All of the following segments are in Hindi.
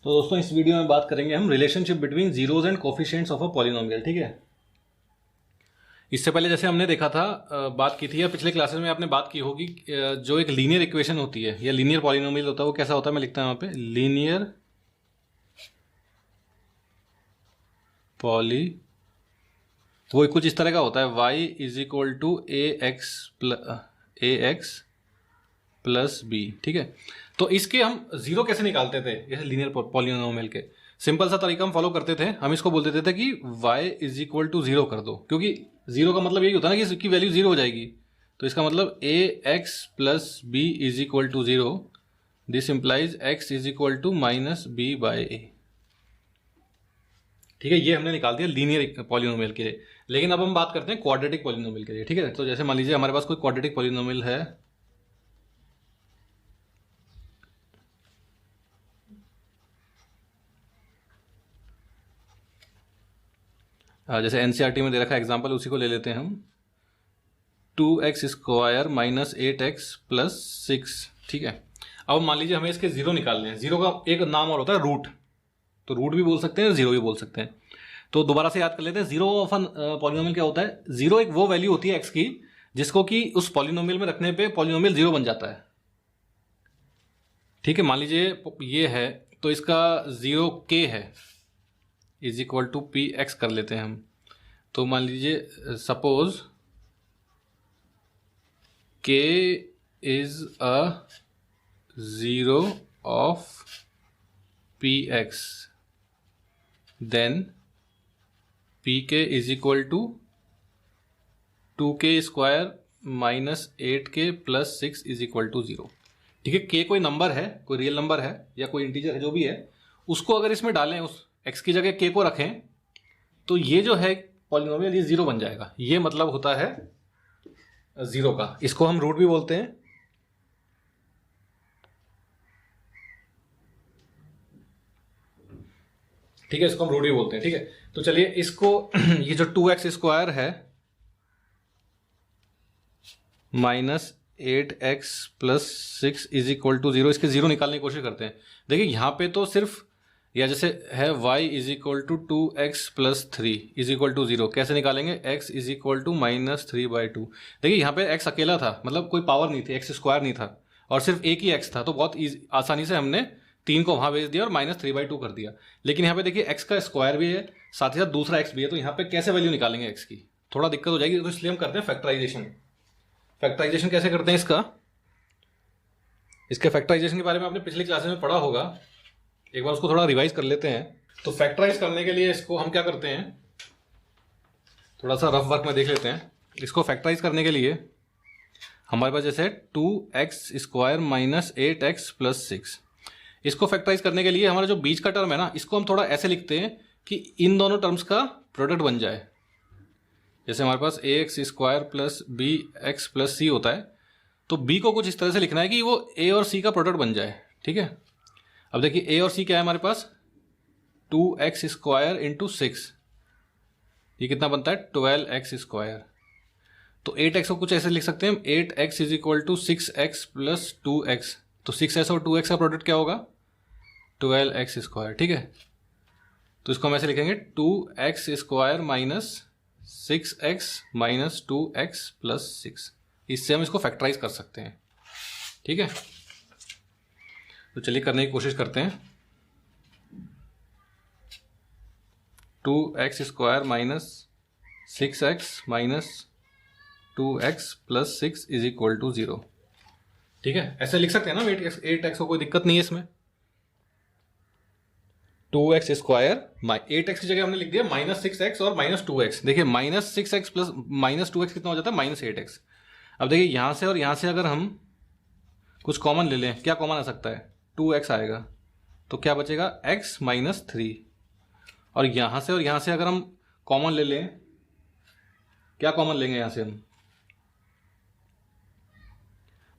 तो दोस्तों इस वीडियो में बात करेंगे हम relationship between zeros and coefficients of a polynomial. ठीक है, इससे पहले जैसे हमने देखा था, बात की थी या पिछले क्लासेस में आपने बात की होगी, जो एक लीनियर इक्वेशन होती है या लीनियर पॉलिनोमियल होता है वो कैसा होता है। मैं लिखता हूं यहाँ पे लीनियर पॉली, वो कुछ इस तरह का होता है y is equal to A x plus b. ठीक है, तो इसके हम जीरो कैसे निकालते थे जैसे लीनियर पॉलिनोमियल के। सिंपल सा तरीका हम फॉलो करते थे, हम इसको बोल देते थे कि y is equal to zero कर दो, क्योंकि जीरो का मतलब यही होता है ना कि इसकी वैल्यू जीरो हो जाएगी। तो इसका मतलब A x plus B is equal to zero, this implies x is equal to minus B by A. ठीक है, ये हमने निकाल दिया लीनियर पॉलिनोमियल के लिए। लेकिन अब हम बात करते हैं क्वाड्रेटिक पॉलिनोमियल के लिए। ठीक है, तो जैसे मान लीजिए हमारे पास कोई क्वाड्रेटिक पॉलिनोमियल है, जैसे एनसीईआरटी में दे रखा है एग्जांपल, उसी को ले लेते हैं हम। 2x square minus 8x plus 6। ठीक है, अब मान लीजिए हमें इसके जीरो निकालने हैं। जीरो का एक नाम और होता है रूट, तो रूट भी बोल सकते हैं, जीरो भी बोल सकते हैं। तो दोबारा से याद कर लेते हैं, जीरो ऑफ एन पॉलिनोमियल क्या होता है। जीरो एक वो वैल्यू होती है एक्स की जिसको कि उस पॉलिनोमियल में रखने पे पॉलिनोमियल जीरो बन जाता है। ठीक है, मान लीजिए ये है, तो इसका जीरो के है is equal to P x कर लेते हैं हम। तो मान लीजिए suppose k is a zero of P x, then P k is equal to 2k square minus 8k plus 6 is equal to zero. ठीक है, के कोई नंबर है, कोई रियल नंबर है या कोई इंटीजर है, जो भी है, उसको अगर इसमें डालें, उस x की जगह k को रखें, तो ये जो है पॉलिनोमियल ये जीरो बन जाएगा। ये मतलब होता है जीरो का। इसको हम रूट भी बोलते हैं। ठीक है, इसको हम रूट भी बोलते हैं। ठीक है, तो चलिए इसको ये जो 2x स्क्वायर है minus 8x plus 6 is equal to zero, इसके जीरो निकालने की कोशिश करते हैं। देखिए यहाँ पे तो सिर्फ, या जैसे है y is equal to 2x plus 3 is equal to zero, कैसे निकालेंगे, x is equal to minus 3/2। देखिए यहाँ पे x अकेला था, मतलब कोई पावर नहीं थी, x स्क्वायर नहीं था और सिर्फ एक ही x था, तो बहुत आसानी से हमने 3 को वहां भेज दिया और माइनस 3/2 कर दिया। लेकिन यहाँ पे देखिए x का स्क्वायर भी है, साथ ही साथ दूसरा x भी है, तो यहाँ पे कैसे वैल्यू निकालेंगे x की, थोड़ा दिक्कत हो जाएगी। तो इसलिए हम करते हैं फैक्टराइजेशन। फैक्टराइजेशन कैसे करते हैं इसके फैक्टराइजेशन के बारे में आपने पिछली क्लासेस में पढ़ा होगा, एक बार उसको थोड़ा रिवाइज कर लेते हैं। तो फैक्टराइज करने के लिए इसको हम क्या करते हैं, थोड़ा सा रफ वर्क में देख लेते हैं। इसको फैक्टराइज करने के लिए हमारे पास जैसे 2x square minus 8x plus 6, इसको फैक्टराइज करने के लिए हमारा जो बीच का टर्म है ना, इसको हम थोड़ा ऐसे लिखते हैं कि इन दोनों टर्म्स का प्रोडक्ट बन जाए। जैसे हमारे पास ax square plus B x plus C होता है, तो b को कुछ इस तरह से लिखना है कि वो a और c का प्रोडक्ट बन जाए। ठीक है, अब देखिए a और c क्या है हमारे पास, 2x स्क्वायर इंटू 6, ये कितना बनता है 12x स्क्वायर। तो 8x को कुछ ऐसे लिख सकते हैं हम, 8x is equal to 6x plus 2x, तो 6x और 2x का प्रोडक्ट क्या होगा 12x स्क्वायर। ठीक है, तो इसको हम ऐसे लिखेंगे 2x square minus 6x minus 2x plus 6। इससे हम इसको फैक्टराइज कर सकते हैं। ठीक है, तो चलिए करने की कोशिश करते हैं। 2x square minus 6x minus 2x plus 6 is equal to zero. ठीक है, ऐसे लिख सकते हैं ना 8x को, कोई दिक्कत नहीं है इसमें। 2x स्क्वायर 8x की जगह हमने लिख दिया माइनस 6x और माइनस 2x। देखिए minus 6x plus minus 2x कितना हो जाता है माइनस 8x। अब देखिए यहाँ से और यहाँ से अगर हम कुछ कॉमन ले लें, क्या कॉमन आ सकता है 2x आएगा, तो क्या बचेगा x माइनस 3। और यहाँ से अगर हम कॉमन ले लें, क्या कॉमन लेंगे यहाँ से हम,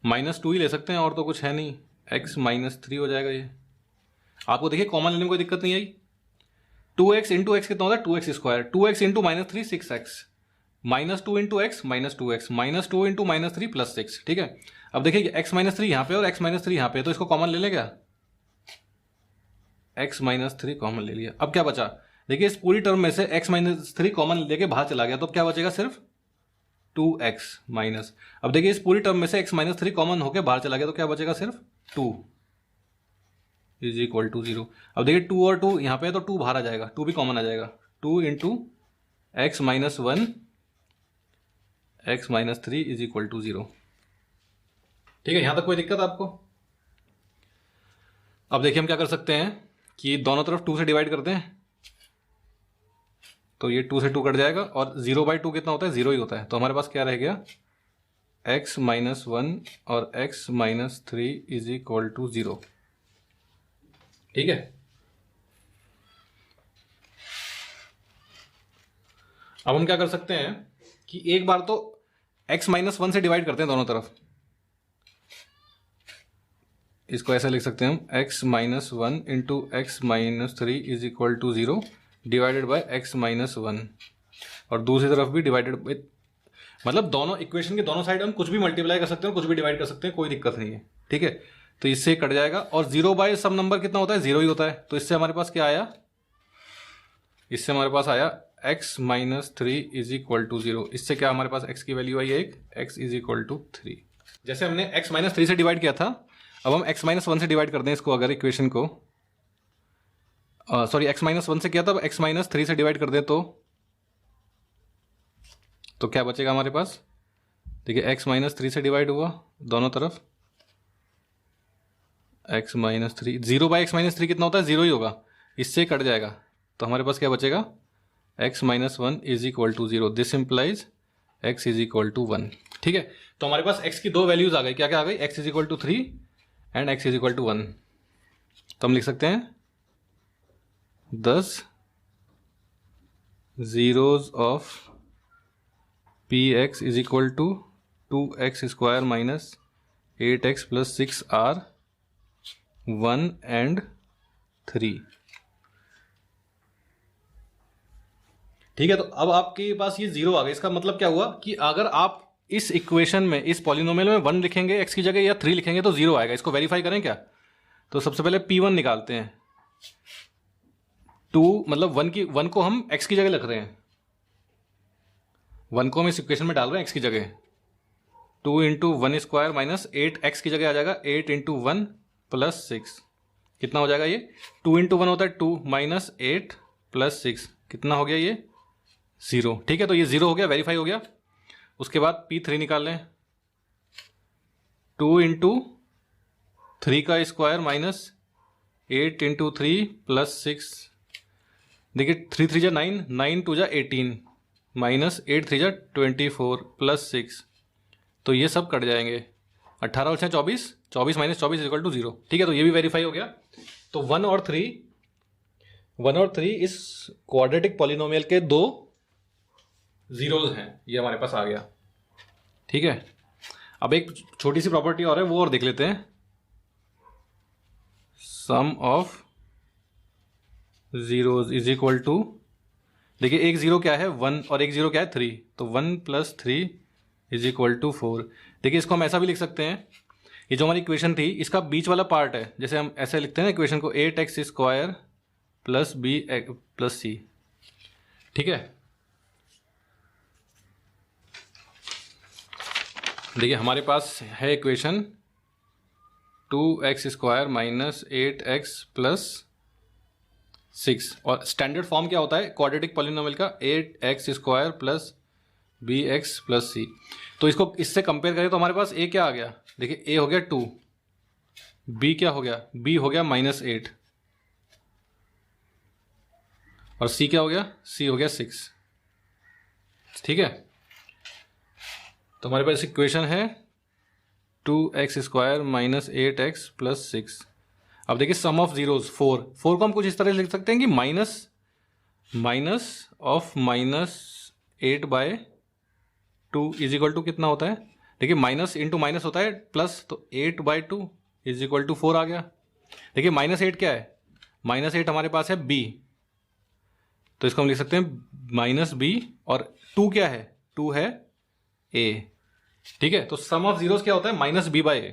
माइनस 2 ही ले सकते हैं, और तो कुछ है नहीं, x माइनस 3 हो जाएगा ये। आपको देखिए कॉमन लेने में कोई दिक्कत नहीं आई। 2x इंटू एक्स कितना होता है 2x square, 2x into minus 3 6x, minus 2 into x minus 2x, minus 2 into minus 3 plus 6। ठीक है, अब देखिए x माइनस 3 यहाँ पे और x माइनस 3 यहाँ पे, तो इसको कॉमन ले लें क्या, x माइनस 3 कॉमन ले लिया। अब क्या बचा, देखिए इस पूरी टर्म में से x माइनस 3 कॉमन लेके बाहर चला गया, तो अब क्या बचेगा, सिर्फ 2x माइनस। अब देखिए इस पूरी टर्म में से x माइनस 3 कॉमन होके बाहर चला गया, तो क्या बचेगा, सिर्फ 2 इज इक्वल टू 0। अब देखिए 2 और 2 यहाँ पे, तो 2 बाहर आ जाएगा, 2 भी कॉमन आ जाएगा, 2 into x minus 1 x minus 3 is equal to 0। ठीक है, यहां तक कोई दिक्कत आपको? अब देखिए हम क्या कर सकते हैं कि दोनों तरफ 2 से डिवाइड करते हैं, तो ये 2 से 2 कट जाएगा, और 0/2 कितना होता है, 0 ही होता है। तो हमारे पास क्या रह गया, x माइनस 1 और x minus 3 is equal to 0। ठीक है, अब हम क्या कर सकते हैं कि एक बार तो x माइनस 1 से डिवाइड करते हैं दोनों तरफ। इसको ऐसा लिख सकते हैं हम, x minus 1 into x minus 3 is equal to 0 divided by x minus 1, और दूसरी तरफ भी डिवाइडेड बाय, मतलब दोनों इक्वेशन के दोनों साइड हम कुछ भी मल्टीप्लाई कर सकते हैं, कुछ भी डिवाइड कर सकते हैं, कोई दिक्कत नहीं है। ठीक है, तो इससे कट जाएगा, और 0 बाय सम नंबर कितना होता है, 0 ही होता है। तो इससे हमारे पास क्या आया, इससे हमारे पास आया x minus 3 is equal to 0। इससे क्या हमारे पास x की वैल्यू आई है, एक x इज इक्वल टू 3। जैसे हमने x माइनस 3 से डिवाइड किया था, अब हम x माइनस 1 से डिवाइड कर दें इसको, अगर इक्वेशन को सॉरी x माइनस 1 से किया था, अब x माइनस 3 से डिवाइड कर दें तो क्या बचेगा हमारे पास, देखिए x माइनस 3 से डिवाइड हुआ दोनों तरफ, x minus 3, 0 by x minus 3 कितना होता है, 0 ही होगा, इससे कट जाएगा, तो हमारे पास क्या बचेगा, x minus 1 is equal to 0। This implies x is equal to 1। ठीक है, तो हमारे पास x की दो वैल्यूज आ गई, क्या क्या आ गई, x is equal to 3 and x is equal to 1। तो हम लिख सकते हैं 10 zeros of px is equal to 2x square minus 8x plus 6 are 1 and 3। ठीक है, तो अब आपके पास ये 0 आ गया। इसका मतलब क्या हुआ कि अगर आप इस इक्वेशन में, इस पॉलिनोमियल में 1 लिखेंगे x की जगह या 3 लिखेंगे तो 0 आएगा। इसको वेरीफाई करें क्या, तो सबसे पहले p1 निकालते हैं। 2 मतलब 1 को हम x की जगह लिख रहे हैं, 1 को हम इस इक्वेशन में डाल रहे हैं x की जगह। 2 इंटू 1 स्क्वायर माइनस 8 x की जगह आ जाएगा 8 इंटू 1 प्लस 6, कितना हो जाएगा ये, 2 इंटू 1 होता है 2 माइनस 8 प्लस 6, कितना हो गया ये 0। ठीक है, तो ये 0 हो गया, वेरीफाई हो गया। उसके बाद p3 निकाल लें, 2 इंटू 3 का स्क्वायर माइनस 8 इंटू 3 प्लस 6, देखिए 3 3 जा 9, 9 2 जा 18 माइनस 8 3 जा 24 प्लस 6, तो ये सब कट जाएंगे, 18 और 6 24, 24 माइनस 24 इक्वल टू 0। ठीक है, तो ये भी वेरीफाई हो गया। तो 1 और 3 इस क्वाड्रेटिक पॉलिनोमियल के दो जीरोज हैं, ये हमारे पास आ गया। ठीक है, अब एक छोटी सी प्रॉपर्टी और है, वो और देख लेते हैं। Sum of zeros is equal to, देखिए एक जीरो क्या है 1 और एक जीरो क्या है 3, तो 1 प्लस 3 इज इक्वल टू 4। देखिए इसको हम ऐसा भी लिख सकते हैं, ये जो हमारी इक्वेशन थी इसका बीच वाला पार्ट है, जैसे हम ऐसे लिखते हैं ना इक्वेशन को, 8x square plus B plus C. ठीक है, देखिए हमारे पास है equation 2x square minus 8x plus 6, और स्टैंडर्ड फॉर्म क्या होता है क्वाड्रेटिक पॉलिनोमियल का, 8x square plus bx plus c। तो इसको इससे कंपेयर करें तो हमारे पास a क्या आ गया, देखिए a हो गया 2, b क्या हो गया, b हो गया माइनस 8, और c क्या हो गया, c हो गया 6। ठीक है, तो हमारे पास इक्वेशन है 2x square minus 8x plus 6। अब देखिए सम ऑफ जीरोस 4 को हम कुछ इस तरह से लिख सकते हैं कि minus of minus 8 by 2 is equal to कितना होता है, देखिए माइनस इंटू माइनस होता है प्लस, तो 8 बाई 2 इज इक्वल टू 4 आ गया। देखिए माइनस 8 क्या है, माइनस 8 हमारे पास है b, तो इसको हम लिख सकते हैं माइनस b, और 2 क्या है, 2 है a। ठीक है, तो सम ऑफ जीरोस क्या होता है, माइनस b बाई a।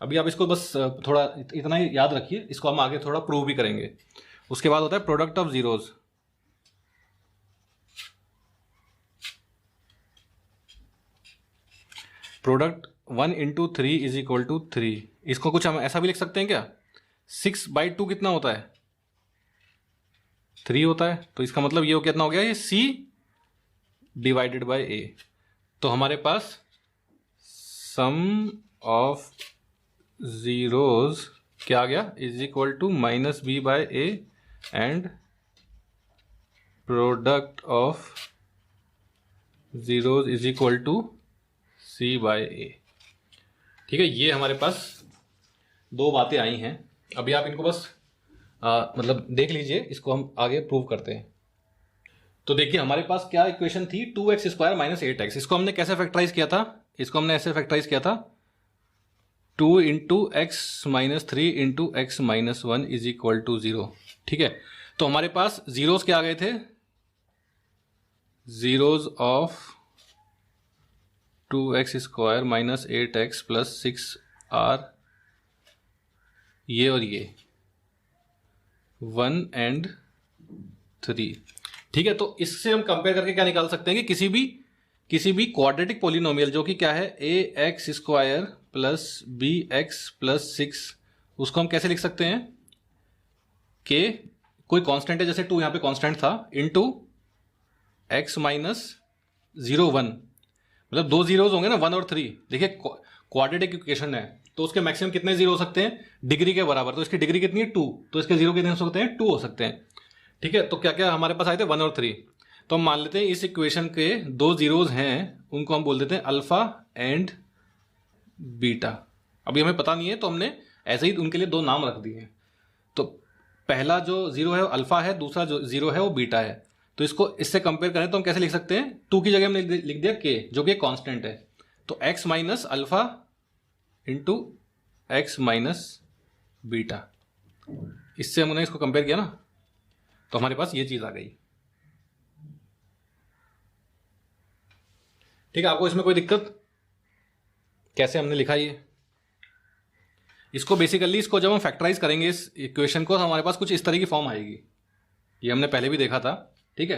अभी आप इसको बस थोड़ा इतना ही याद रखिए, इसको हम आगे थोड़ा प्रूव भी करेंगे। उसके बाद होता है प्रोडक्ट ऑफ जीरोज। प्रोडक्ट 1 × 3 = 3। इसको कुछ हम ऐसा भी लिख सकते हैं क्या, 6/2 कितना होता है, 3 होता है। तो इसका मतलब ये कितना हो गया, ये C / A। तो हमारे पास सम ऑफ जीरोज क्या आ गया, = -B/A and product of zeros C/A। ठीक है, ये हमारे पास दो बातें आई हैं। अभी आप इनको बस मतलब देख लीजिए, इसको हम आगे प्रूव करते हैं। तो देखिए हमारे पास क्या इक्वेशन थी, 2x² - 8x। इसको हमने कैसे फैक्टराइज किया था, इसको हमने ऐसे फैक्टराइज किया था 2 × x - 3 × x - 1 = 0। ठीक है, तो हमारे पास जीरोस क्या आ गए थे, zeros of 2x² - 8x + 6 are ये और ये 1 और 3। ठीक है, तो इससे हम कंपेयर करके क्या निकाल सकते हैं कि किसी भी क्वाड्रेटिक पोलिनोमियल जो कि क्या है ax² + bx + 6, उसको हम कैसे लिख सकते हैं कि कोई कांस्टेंट है, जैसे 2 यहां पे कांस्टेंट था, इनटू x - 0 1, मतलब दो जीरोज होंगे ना, 1 और 3। देखिए क्वाड्रेटिक इक्वेशन है तो उसके मैक्सिमम कितने जीरो हो सकते हैं, डिग्री के बराबर। तो इसकी डिग्री कितनी है, 2, तो इसके जीरो कितने हो सकते हैं, 2 हो सकते हैं। ठीक है, तो क्या क्या हमारे पास आए थे, 1 और 3। तो हम मान लेते हैं इस इक्वेशन के दो जीरोज हैं, उनको हम बोल देते हैं अल्फा एंड बीटा। अभी हमें पता नहीं है तो हमने ऐसे ही उनके लिए दो नाम रख दिए हैं। तो पहला जो जीरो है वो अल्फा है, दूसरा जो जीरो है वो बीटा है। तो इसको इससे कंपेयर करें तो हम कैसे लिख सकते हैं, 2 की जगह हमने लिख दिया k, जो कि कांस्टेंट है। तो x - alpha into x - beta, इससे हमने इसको कंपेयर किया ना, तो हमारे पास ये चीज आ गई। ठीक है, आपको इसमें कोई दिक्कत, कैसे हमने लिखा ये, इसको बेसिकली इसको जब हम फैक्टराइज करेंगे इस इक्वेशन को, हमारे पास कुछ इस तरह की फॉर्म आएगी। ये हमने पहले भी देखा था। ठीक है,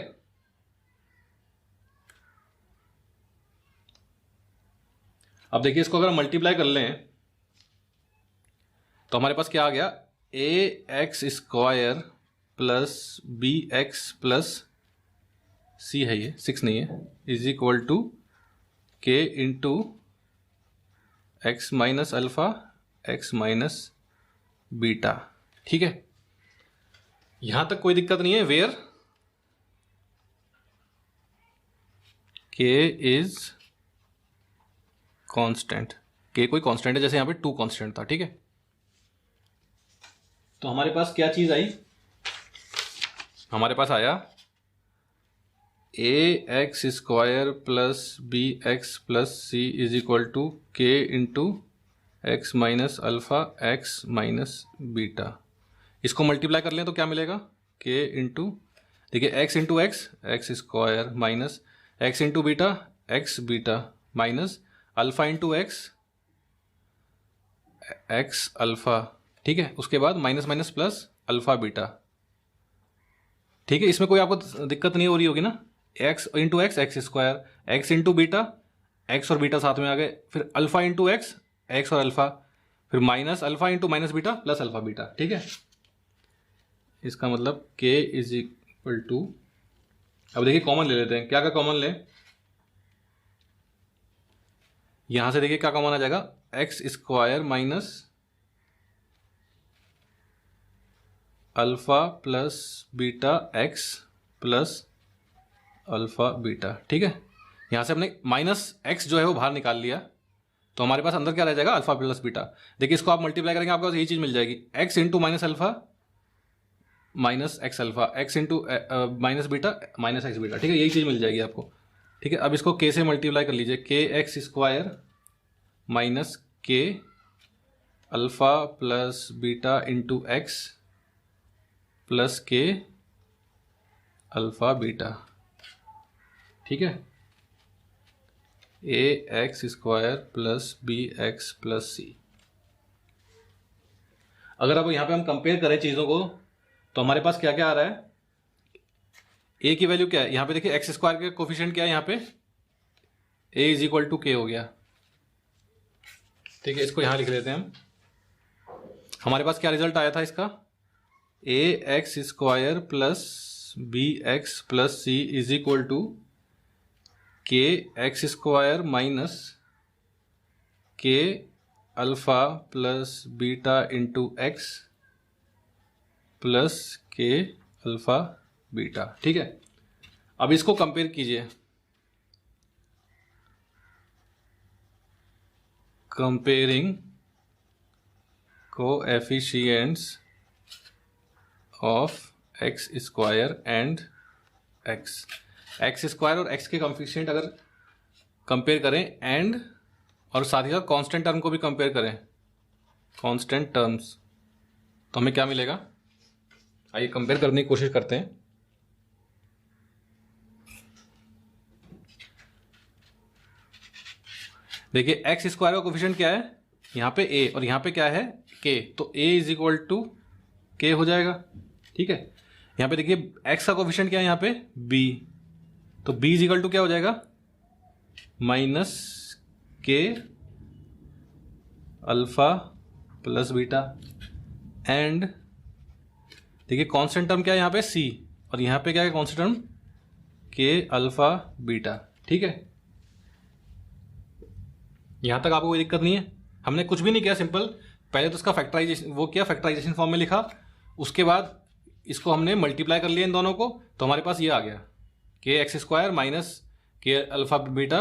अब देखिए इसको अगर मल्टीप्लाई कर लें तो हमारे पास क्या आ गया, ax² + bx + c है, ये 6 नहीं है, = k × x - alpha x - beta. ठीक है, यहां तक कोई दिक्कत नहीं है, where k is constant. k कोई कांस्टेंट है, जैसे यहां पे 2 कांस्टेंट था। ठीक है, तो हमारे पास क्या चीज आई, हमारे पास आया ax² + bx + c = k × x - alpha x - beta. इसको मल्टीप्लाई कर लें तो क्या मिलेगा, k × देखिए x × x x² - x × beta x beta minus alpha × x alpha. ठीक है, उसके बाद minus minus plus alpha beta. ठीक है, इसमें कोई आपको दिक्कत नहीं हो रही होगी ना, x × x x × beta x और बीटा साथ में आ गए, फिर अल्फा × x और अल्फा, फिर minus alpha × beta plus alpha beta. ठीक है, इसका मतलब k = अब देखिए कॉमन ले लेते हैं, क्या क्या कॉमन लें, यहां से देखिए क्या कॉमन आ जाएगा, x² - alpha plus beta x plus alpha beta. ठीक है, यहां से हमने -x जो है वो बाहर निकाल लिया, तो हमारे पास अंदर क्या रह जाएगा, अल्फा प्लस बीटा। देखिए इसको आप मल्टीप्लाई करेंगे, आपके पास यही चीज मिल जाएगी, x × -alpha -x alpha, x × -beta -x beta. ठीक है, यही चीज मिल जाएगी आपको। ठीक है, अब इसको k से मल्टीप्लाई कर लीजिए, kx² - k alpha plus beta × x plus k alpha beta. ठीक है, ax² + bx + c। अगर अब यहाँ पे हम कंपेयर करें चीज़ों को तो हमारे पास क्या क्या आ रहा है, ए की वैल्यू क्या है, यहाँ पे देखिए एक्स स्क्वायर के कोफिशिएंट क्या है, यहाँ पे ए इज इक्वल टू के हो गया। ठीक है, इसको यहाँ लिख लेते हैं हम। हमारे पास क्या रिजल्ट आया था इसका, A x square plus B x plus C is equal to k x square minus k alpha plus beta into x plus k alpha beta. ठीक है, अब इसको कंपेयर कीजिए, comparing coefficients of x square and x. X square और एक्स के कोएफिशिएंट अगर कंपेयर करें एंड और साथ ही साथ कांस्टेंट टर्म को भी कंपेयर करें, कांस्टेंट टर्म्स, तो हमें क्या मिलेगा, आइए कंपेयर करने की कोशिश करते हैं। देखिए एक्स स्क्वायर का कोफिशिएंट क्या है, यहाँ पे ए और यहाँ पे क्या है के, तो ए इज इक्वल टू के हो जाएगा। ठीक है, यहाँ पे देखिए एक्स का कोफिशिएंट क्या है, यहाँ पे बी, तो बी इज इक्वल टू क्या हो जाएगा, minus k alpha plus beta. And देखिए कांस्टेंट टर्म क्या है यहाँ पे सी, और यहाँ पे क्या है कांस्टेंट टर्म के अल्फा बीटा। ठीक है, यहां तक आपको कोई दिक्कत नहीं है, हमने कुछ भी नहीं किया, सिंपल पहले तो इसका फैक्टराइजेशन वो किया, फैक्टराइजेशन फॉर्म में लिखा, उसके बाद इसको हमने मल्टीप्लाई कर लिया इन दोनों को, तो हमारे पास ये आ गया के x square minus k alpha beta,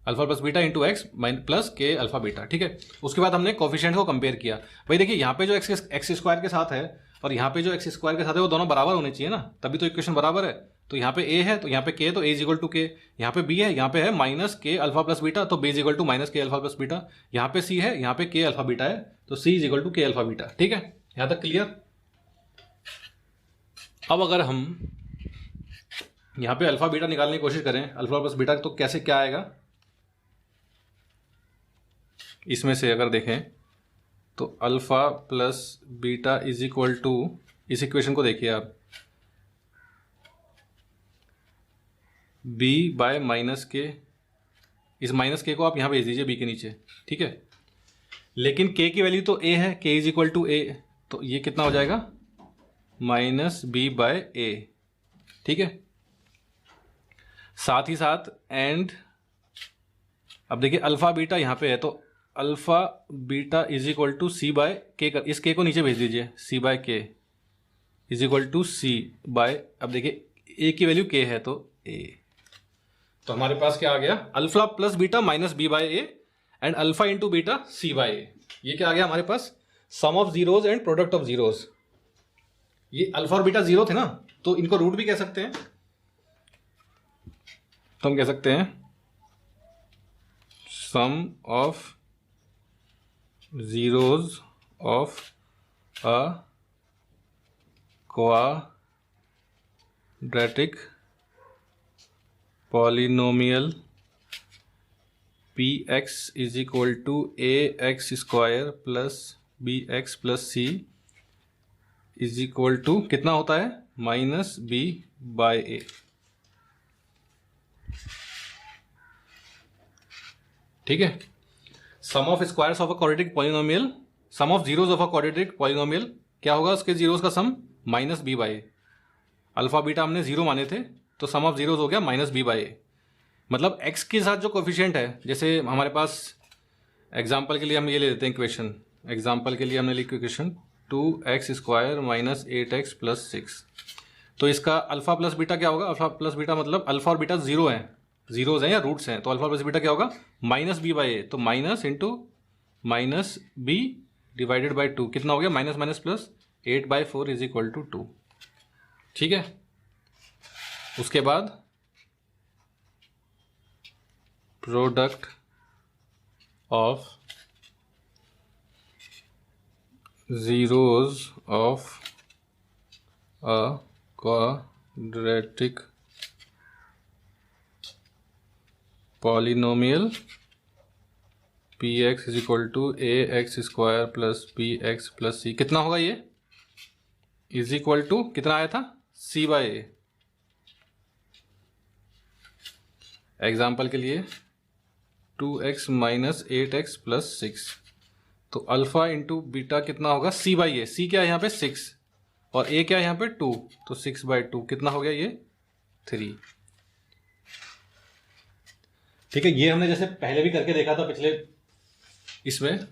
alpha plus beta into x plus k alpha beta. ठीक है, उसके बाद हमने कोफिशिएंट को कंपेयर किया। भाई देखिए यहाँ पे जो एक्स स्क्वायर के साथ है और यहाँ पे जो एक्स स्क्वायर के साथ है वो दोनों बराबर होने चाहिए ना, तभी तो इक्वेशन बराबर है। तो यहाँ पे ए है तो यहाँ पे के, तो ए इज इक्वल टू के, यहाँ पे बी है, यहाँ पे है minus k alpha plus beta, तो b is equal to minus k alpha plus beta. यहाँ पे सी है, यहाँ पे के अल्फा बीटा है, तो सी इज इक्वल टू के अल्फा बीटा। ठीक है, यहाँ तक क्लियर। अब अगर हम यहाँ पे अल्फा बीटा निकालने की कोशिश करें, अल्फा प्लस बीटा, तो कैसे क्या आएगा, इसमें से अगर देखें तो alpha plus beta is equal to, इस इक्वेशन को देखिए आप, b बाय माइनस के, इस माइनस के को आप यहाँ भेज दीजिए b के नीचे। ठीक है, लेकिन k की वैल्यू तो a है, k is equal to a, तो ये कितना हो जाएगा माइनस b बाय a। ठीक है, साथ ही साथ एंड अब देखिए अल्फा बीटा यहाँ पे है, तो alpha beta is equal to c by k, इस के को नीचे भेज दीजिए, c by k is equal to c by, अब देखिए ए की वैल्यू के है तो ए, तो हमारे पास क्या आ गया, alpha plus beta minus B by A and alpha into beta C by A. ये क्या आ गया हमारे पास, sum of zeros and product of zeros. ये अल्फा और बीटा जीरो थे ना, तो इनको रूट भी कह सकते हैं, तो हम कह सकते हैं sum of zeros of a quadratic polynomial px is equal to ax square plus bx plus c is equal to कितना होता है, माइनस b बाय a। ठीक है, sum of squares of a quadratic polynomial, sum of zeros of a quadratic polynomial क्या होगा, उसके जीरोज का sum minus B by, alpha beta हमने जीरो माने थे, तो सम ऑफ जीरोज हो गया माइनस बी बाई। मतलब एक्स के साथ जो कोफिशिएंट है, जैसे हमारे पास एग्जाम्पल के लिए हम ये ले लेते हैं इक्वेशन, एग्जाम्पल के लिए हमने लिखी equation 2x square minus 8x plus 6, तो इसका अल्फा प्लस बीटा क्या होगा, अल्फा प्लस बीटा मतलब अल्फा और बीटा जीरो हैं, जीरोज हैं या रूट्स हैं, तो अल्फा प्लस बीटा क्या होगा माइनस बी बाई ए, तो minus into minus B divided by 2, कितना हो गया minus minus plus 8/4 is equal to 2। ठीक है, उसके बाद product of zeros of a quadratic polynomial P X is equal to A x square plus B x plus C, कितना होगा ये, इज इक्वल टू कितना आया था, सी बाय ए। एग्जाम्पल के लिए 2x माइनस 8x प्लस 6, तो अल्फा इंटू बीटा कितना होगा, सी बाई ए। सी क्या है यहाँ पे 6 और ए क्या है यहाँ पे 2, तो 6/2 कितना हो गया ये 3। ठीक है, ये हमने जैसे पहले भी करके देखा था पिछले इसमें,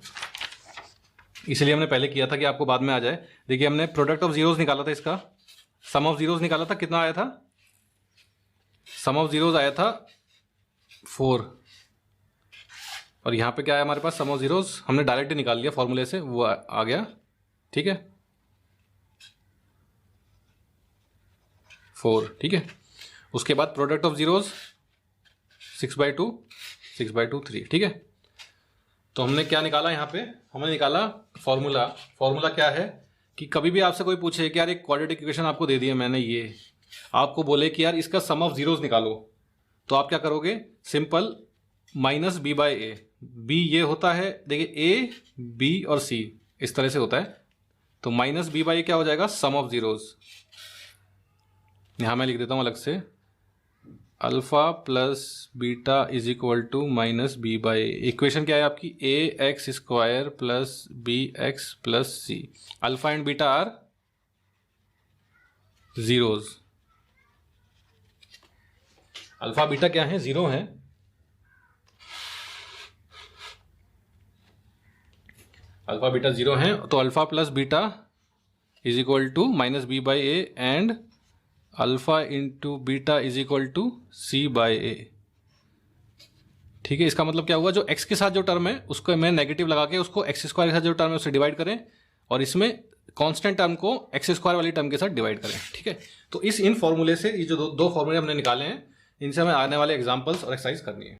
इसलिए हमने पहले किया था कि आपको बाद में आ जाए। देखिए हमने प्रोडक्ट ऑफ जीरोस निकाला था, इसका सम ऑफ जीरोस निकाला था, कितना आया था, सम ऑफ जीरोस आया था 4, और यहाँ पे क्या है हमारे पास, सम ऑफ जीरोस हमने डायरेक्ट निकाल लिया फॉर्मूले से, वो आ गया। ठीक है 4, ठीक है। उसके बाद प्रोडक्ट ऑफ जीरोस 6/2 6/2 3, ठीक है। तो हमने क्या निकाला यहाँ पे, हमने निकाला फॉर्मूला। फॉर्मूला क्या है कि कभी भी आपसे कोई पूछे कि यार एक क्वाड्रेटिक इक्वेशन आपको दे दी है मैंने, ये आपको बोले कि यार इसका सम ऑफ जीरोस निकालो, तो आप क्या करोगे, simple minus B by A. B ये होता है, देखिए ए बी और सी इस तरह से होता है, तो माइनस बी बाई ए क्या हो जाएगा, सम ऑफ जीरोस। यहां मैं लिख देता हूं अलग से, alpha plus beta is equal to minus B by A. Equation क्या है आपकी, A x square plus B x plus C. Alpha and beta are zeros, alpha beta क्या है, जीरो है। अल्फा बीटा जीरो है, तो alpha plus beta is equal to minus B by A and alpha into beta is equal to C by A. ठीक है, इसका मतलब क्या हुआ, जो एक्स के साथ जो टर्म है उसको मैं नेगेटिव लगा के उसको एक्स स्क्वायर के साथ जो टर्म है उससे डिवाइड करें, और इसमें कांस्टेंट टर्म को एक्स स्क्वायर वाली टर्म के साथ डिवाइड करें। ठीक है, तो इन फॉर्मूले से ये जो दो फॉर्मूले हमने निकाले हैं, इनसे हमें आने वाले एग्जांपल्स और एक्सरसाइज करनी है।